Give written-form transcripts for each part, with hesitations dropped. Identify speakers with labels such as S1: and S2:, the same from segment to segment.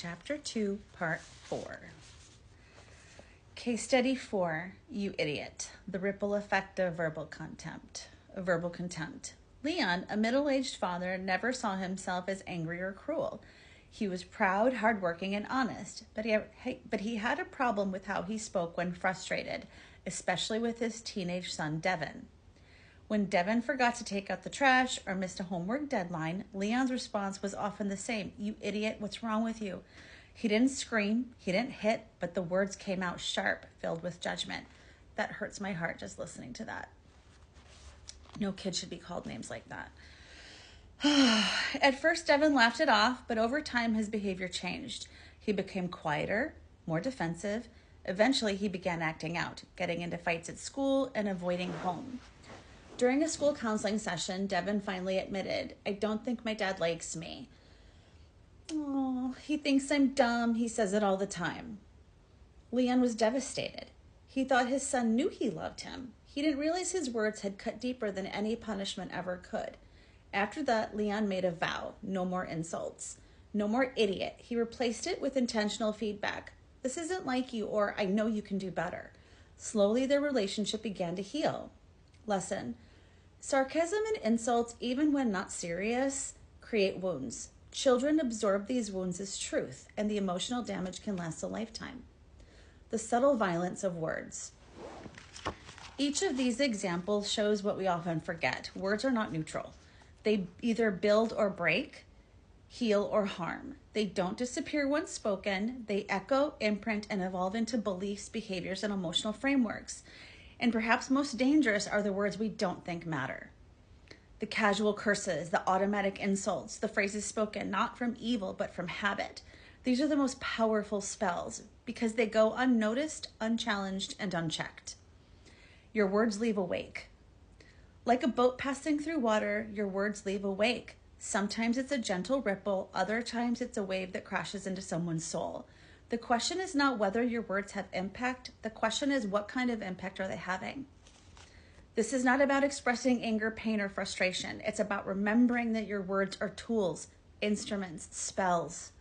S1: Chapter 2, Part 4. Case Study 4, You Idiot, the Ripple Effect of Verbal Contempt. Leon, a middle-aged father, never saw himself as angry or cruel. He was proud, hardworking, and honest, but he had a problem with how he spoke when frustrated, especially with his teenage son, Devin. When Devin forgot to take out the trash or missed a homework deadline, Leon's response was often the same. You idiot, what's wrong with you? He didn't scream, he didn't hit, but the words came out sharp, filled with judgment. That hurts my heart just listening to that. No kid should be called names like that. At first, Devin laughed it off, but over time his behavior changed. He became quieter, more defensive. Eventually, he began acting out, getting into fights at school and avoiding home. During a school counseling session, Devin finally admitted, I don't think my dad likes me. Oh, he thinks I'm dumb. He says it all the time. Leon was devastated. He thought his son knew he loved him. He didn't realize his words had cut deeper than any punishment ever could. After that, Leon made a vow, no more insults. No more idiot. He replaced it with intentional feedback. This isn't like you, or I know you can do better. Slowly, their relationship began to heal. Lesson. Sarcasm and insults, even when not serious, create wounds. Children absorb these wounds as truth, and the emotional damage can last a lifetime. The subtle violence of words. Each of these examples shows what we often forget. Words are not neutral. They either build or break, heal or harm. They don't disappear once spoken. They echo, imprint, and evolve into beliefs, behaviors, and emotional frameworks. And perhaps most dangerous are the words we don't think matter. The casual curses, the automatic insults, the phrases spoken not from evil but from habit. These are the most powerful spells because they go unnoticed, unchallenged, and unchecked. Your words leave a wake. Like a boat passing through water, your words leave a wake. Sometimes it's a gentle ripple, other times it's a wave that crashes into someone's soul. The question is not whether your words have impact. The question is what kind of impact are they having? This is not about expressing anger, pain, or frustration. It's about remembering that your words are tools, instruments, spells.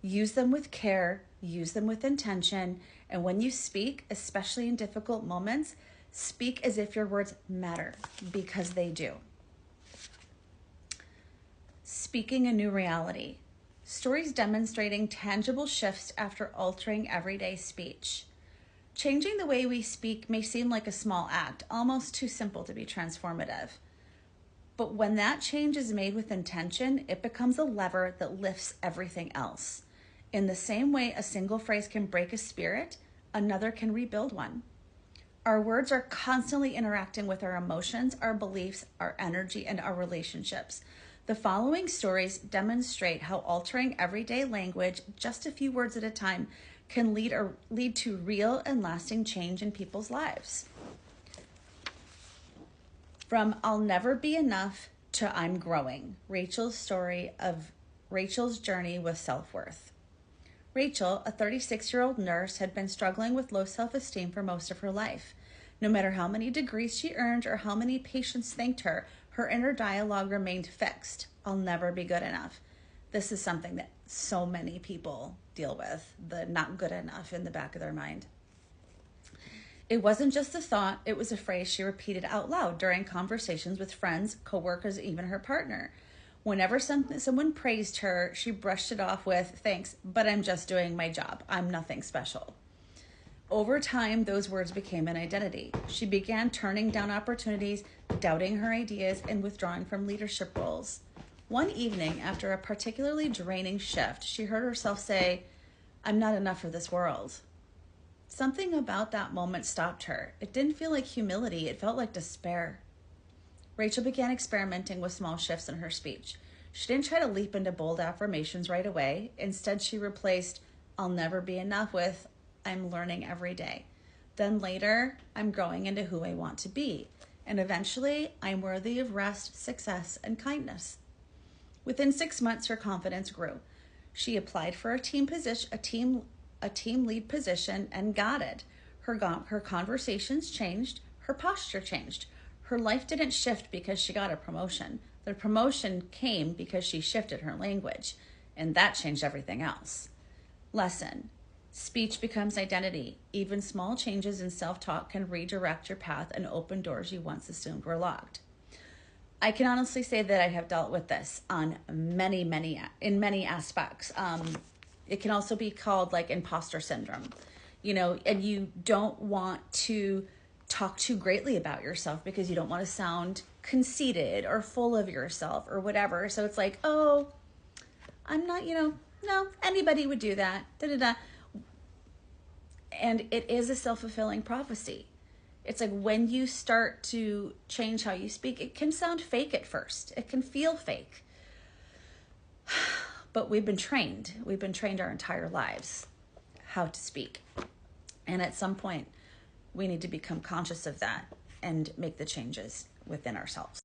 S1: Use them with care, use them with intention, and when you speak, especially in difficult moments, speak as if your words matter, because they do. Speaking a new reality. Stories demonstrating tangible shifts after altering everyday speech. Changing the way we speak may seem like a small act, almost too simple to be transformative. But when that change is made with intention, it becomes a lever that lifts everything else. In the same way a single phrase can break a spirit, another can rebuild one. Our words are constantly interacting with our emotions, our beliefs, our energy, and our relationships. The following stories demonstrate how altering everyday language, just a few words at a time, can lead to real and lasting change in people's lives. From I'll Never Be Enough to I'm Growing, Rachel's story of Rachel's journey with self-worth. Rachel, a 36-year-old nurse, had been struggling with low self-esteem for most of her life. No matter how many degrees she earned or how many patients thanked her, her inner dialogue remained fixed. I'll never be good enough. This is something that so many people deal with, the not good enough in the back of their mind. It wasn't just a thought, it was a phrase she repeated out loud during conversations with friends, coworkers, even her partner. Whenever someone praised her, she brushed it off with, thanks, but I'm just doing my job. I'm nothing special. Over time, those words became an identity. She began turning down opportunities, doubting her ideas, and withdrawing from leadership roles. One evening, after a particularly draining shift, she heard herself say, I'm not enough for this world. Something about that moment stopped her. It didn't feel like humility, it felt like despair. Rachel began experimenting with small shifts in her speech. She didn't try to leap into bold affirmations right away. Instead, she replaced, I'll never be enough with, I'm learning every day. Then later, I'm growing into who I want to be. And eventually, I'm worthy of rest, success, and kindness. Within 6 months, her confidence grew. She applied for a team lead position and got it. Her conversations changed. Her posture changed. Her life didn't shift because she got a promotion. The promotion came because she shifted her language. And that changed everything else. Lesson: speech becomes identity. Even small changes in self-talk can redirect your path and open doors you once assumed were locked. I can honestly say that I have dealt with this on in many aspects. It can also be called like imposter syndrome, and you don't want to talk too greatly about yourself because you don't want to sound conceited or full of yourself or whatever. So it's like, oh, I'm not, no, anybody would do that. Da da da. And it is a self-fulfilling prophecy. It's like when you start to change how you speak, it can sound fake at first. It can feel fake. But we've been trained. We've been trained our entire lives how to speak. And at some point, we need to become conscious of that and make the changes within ourselves.